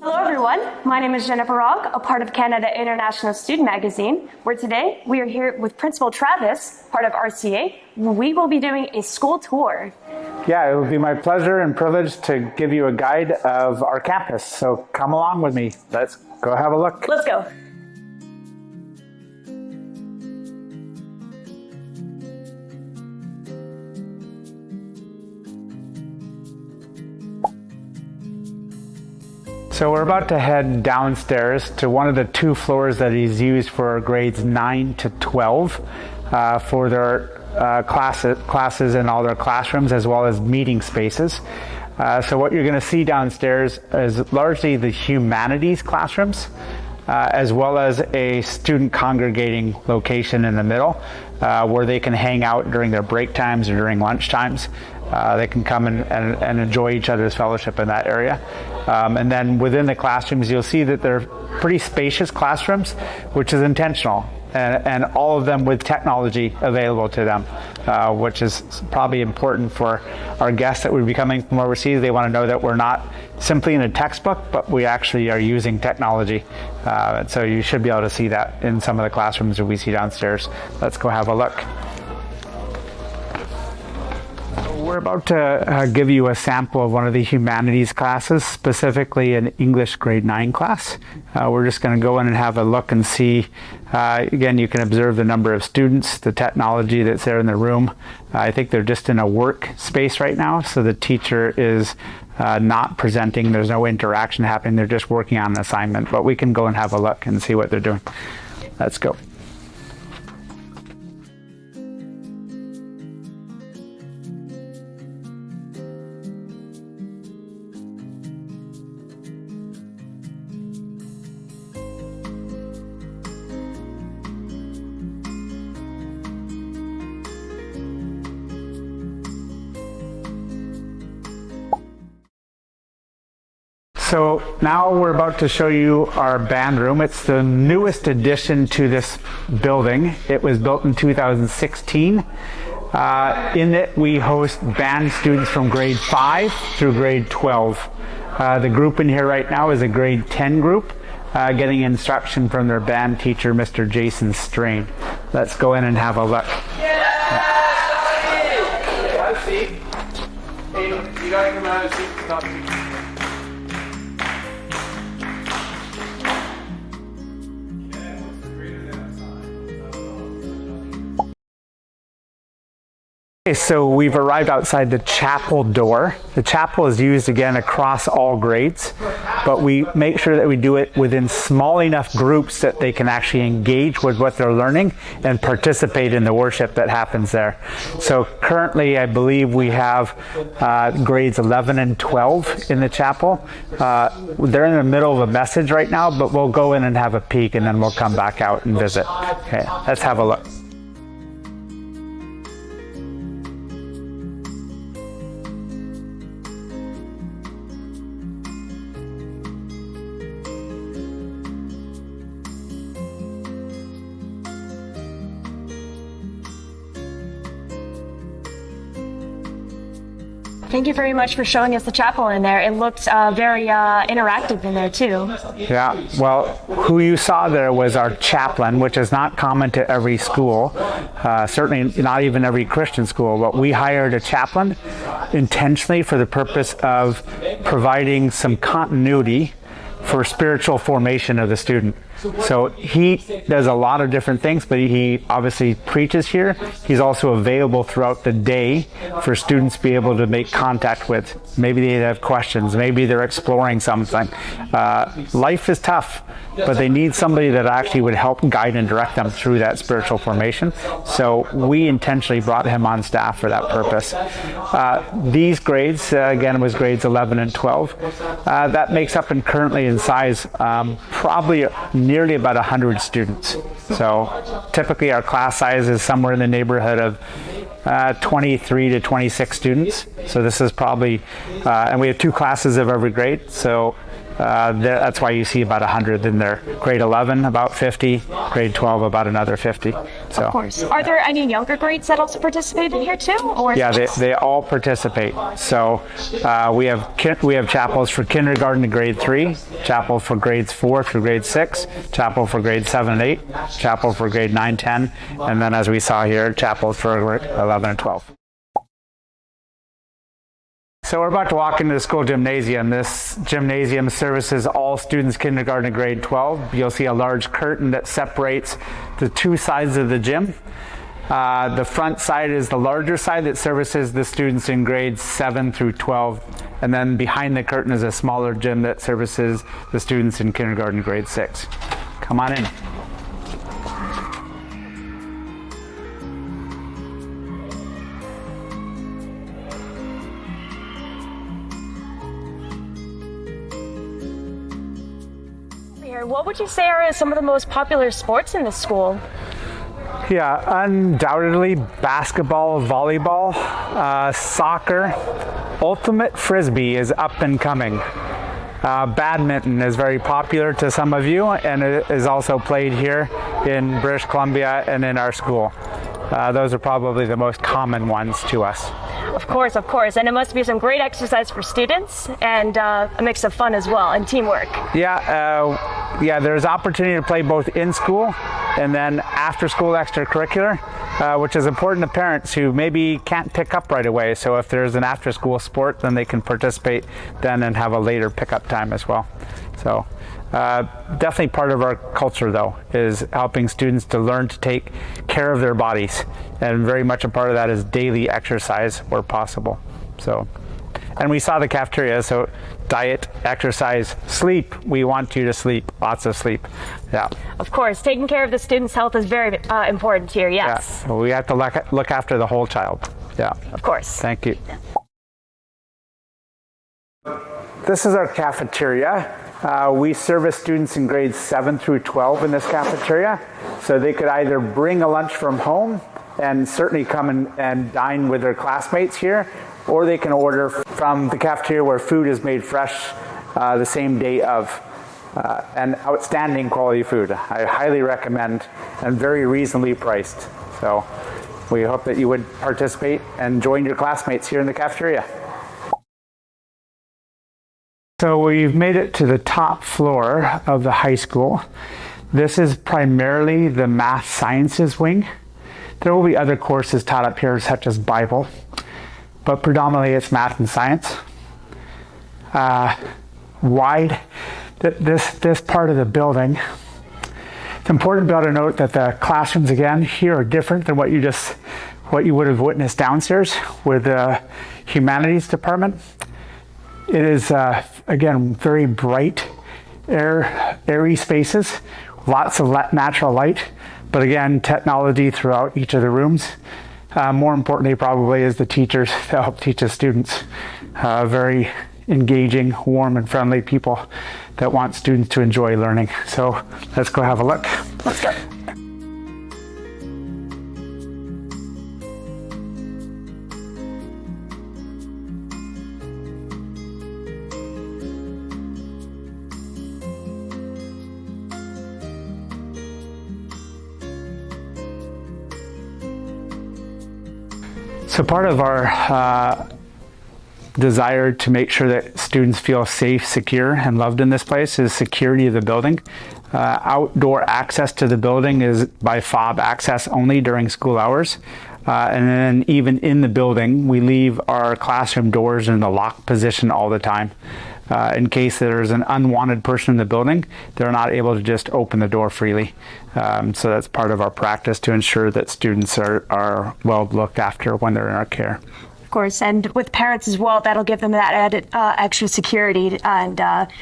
Hello everyone, my name is Jennifer Rogg, a part of Canada International Student Magazine, where today we are here with Principal Travis, part of RCA. We will be doing a school tour. Yeah, it would be my pleasure and privilege to give you a guide of our campus. So come along with me. Let's go have a look. Let's go. So we're about to head downstairs to one of the two floors that is used for grades 9 to 12 for their classes and all their classrooms, as well as meeting spaces. So what you're going to see downstairs is largely the humanities classrooms, as well as a student congregating location in the middle where they can hang out during their break times or during lunch times. They can come and enjoy each other's fellowship in that area. And then within the classrooms, you'll see that they're pretty spacious classrooms, which is intentional. And all of them with technology available to them, which is probably important for our guests that would be coming from overseas. They want to know that we're not simply in a textbook, but we actually are using technology. So you should be able to see that in some of the classrooms that we see downstairs. Let's go have a look. We're about to give you a sample of one of the humanities classes, specifically an English grade 9 class. We're just going to go in and have a look and see. Again, you can observe the number of students, the technology that's there in the room. I think they're just in a work space right now, so the teacher is not presenting. There's no interaction happening. They're just working on an assignment, but we can go and have a look and see what they're doing. Let's go. So now we're about to show you our band room. It's the newest addition to this building. It was built in 2016. In it, we host band students from grade 5 through grade 12. The group in here right now is a grade 10 group, getting instruction from their band teacher, Mr. Jason Strain. Let's go in and have a look. Have a seat. Hey, you guys come out of the seat to talk to me. So we've arrived outside the chapel door. The chapel is used again across all grades, but we make sure that we do it within small enough groups that they can actually engage with what they're learning and participate in the worship that happens there. So currently I believe we have grades 11 and 12 in the chapel. They're in the middle of a message right now, but we'll go in and have a peek and then we'll come back out and visit. Okay, let's have a look. Thank you very much for showing us the chapel in there. It looked very interactive in there too. Yeah, well, who you saw there was our chaplain, which is not common to every school, certainly not even every Christian school, but we hired a chaplain intentionally for the purpose of providing some continuity for spiritual formation of the student. So he does a lot of different things, but he obviously preaches here. He's also available throughout the day for students to be able to make contact with. Maybe they have questions. Maybe they're exploring something. Life is tough, but they need somebody that actually would help guide and direct them through that spiritual formation. So we intentionally brought him on staff for that purpose. These grades, again, was grades 11 and 12. That makes up and currently in size probably nearly about 100 students. So typically our class size is somewhere in the neighborhood of 23 to 26 students. So this is probably, and we have 2 classes of every grade. So that's why you see about 100 in there. Grade 11, about 50. grade 12 about another 50. So, of course. Are there any younger grades that also participate in here too? Or yeah, they all participate. So we have chapels for kindergarten to grade 3, chapel for grades 4 through grade 6, chapel for grade 7 and 8, chapel for grade 9, 10, and then as we saw here, chapels for 11 and 12. So we're about to walk into the school gymnasium. This gymnasium services all students kindergarten to grade 12. You'll see a large curtain that separates the two sides of the gym. The front side is the larger side that services the students in grades 7 through 12. And then behind the curtain is a smaller gym that services the students in kindergarten to grade 6. Come on in. what would you say are some of the most popular sports in the school? Yeah, undoubtedly basketball, volleyball, soccer. Ultimate Frisbee is up and coming. Badminton is very popular to some of you, and it is also played here in British Columbia and in our school. Those are probably the most common ones to us. Of course, and it must be some great exercise for students and a mix of fun as well and teamwork. Yeah, there's opportunity to play both in school and then after school extracurricular, which is important to parents who maybe can't pick up right away. So if there's an after school sport, then they can participate then and have a later pickup time as well. So definitely part of our culture though is helping students to learn to take care of their bodies, and very much a part of that is daily exercise where possible. So, and we saw the cafeteria, so diet, exercise, sleep. We want you to sleep, lots of sleep. Yeah. Of course, taking care of the student's health is very important here, yes. Yeah, we have to look after the whole child. Yeah. Of course. Thank you. This is our cafeteria. We service students in grades 7 through 12 in this cafeteria, so they could either bring a lunch from home and certainly come and dine with their classmates here, or they can order from the cafeteria where food is made fresh the same day of, and outstanding quality food. I highly recommend, and very reasonably priced. So we hope that you would participate and join your classmates here in the cafeteria. So we've made it to the top floor of the high school. This is primarily the math sciences wing. There will be other courses taught up here such as Bible, but predominantly it's math and science. This part of the building, it's important to be able to note that the classrooms again here are different than what you would have witnessed downstairs with the humanities department. It is, again, very bright, airy spaces, lots of natural light, but again, technology throughout each of the rooms. More importantly, probably, is the teachers that help teach the students. Very engaging, warm, and friendly people that want students to enjoy learning. So let's go have a look. Let's go. So part of our desire to make sure that students feel safe, secure, and loved in this place is security of the building. Outdoor access to the building is by fob access only during school hours. And then even in the building, we leave our classroom doors in the locked position all the time. In case there's an unwanted person in the building, they're not able to just open the door freely. So that's part of our practice to ensure that students are well looked after when they're in our care. Of course, and with parents as well, that'll give them that added extra security, and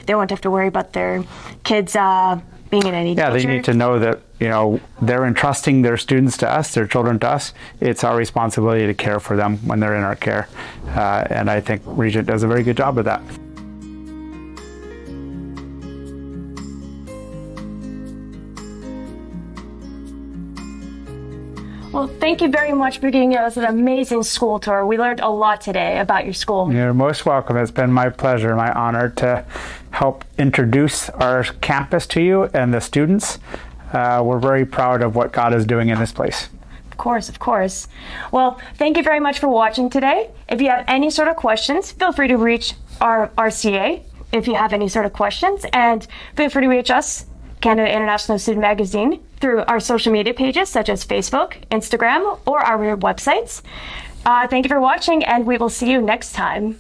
they won't have to worry about their kids being in any danger. Yeah, they need to know that they're entrusting their students to us, their children to us. It's our responsibility to care for them when they're in our care, and I think Regent does a very good job of that. Well, thank you very much for giving us an amazing school tour. We learned a lot today about your school. You're most welcome. It's been my pleasure, my honor to help introduce our campus to you and the students. we're very proud of what God is doing in this place. Of course, of course. Well, thank you very much for watching today. If you have any sort of questions, feel free to reach our RCA if you have any sort of questions, and feel free to reach us, Canada International Student Magazine, through our social media pages such as Facebook, Instagram, or our websites. Thank you for watching, and we will see you next time.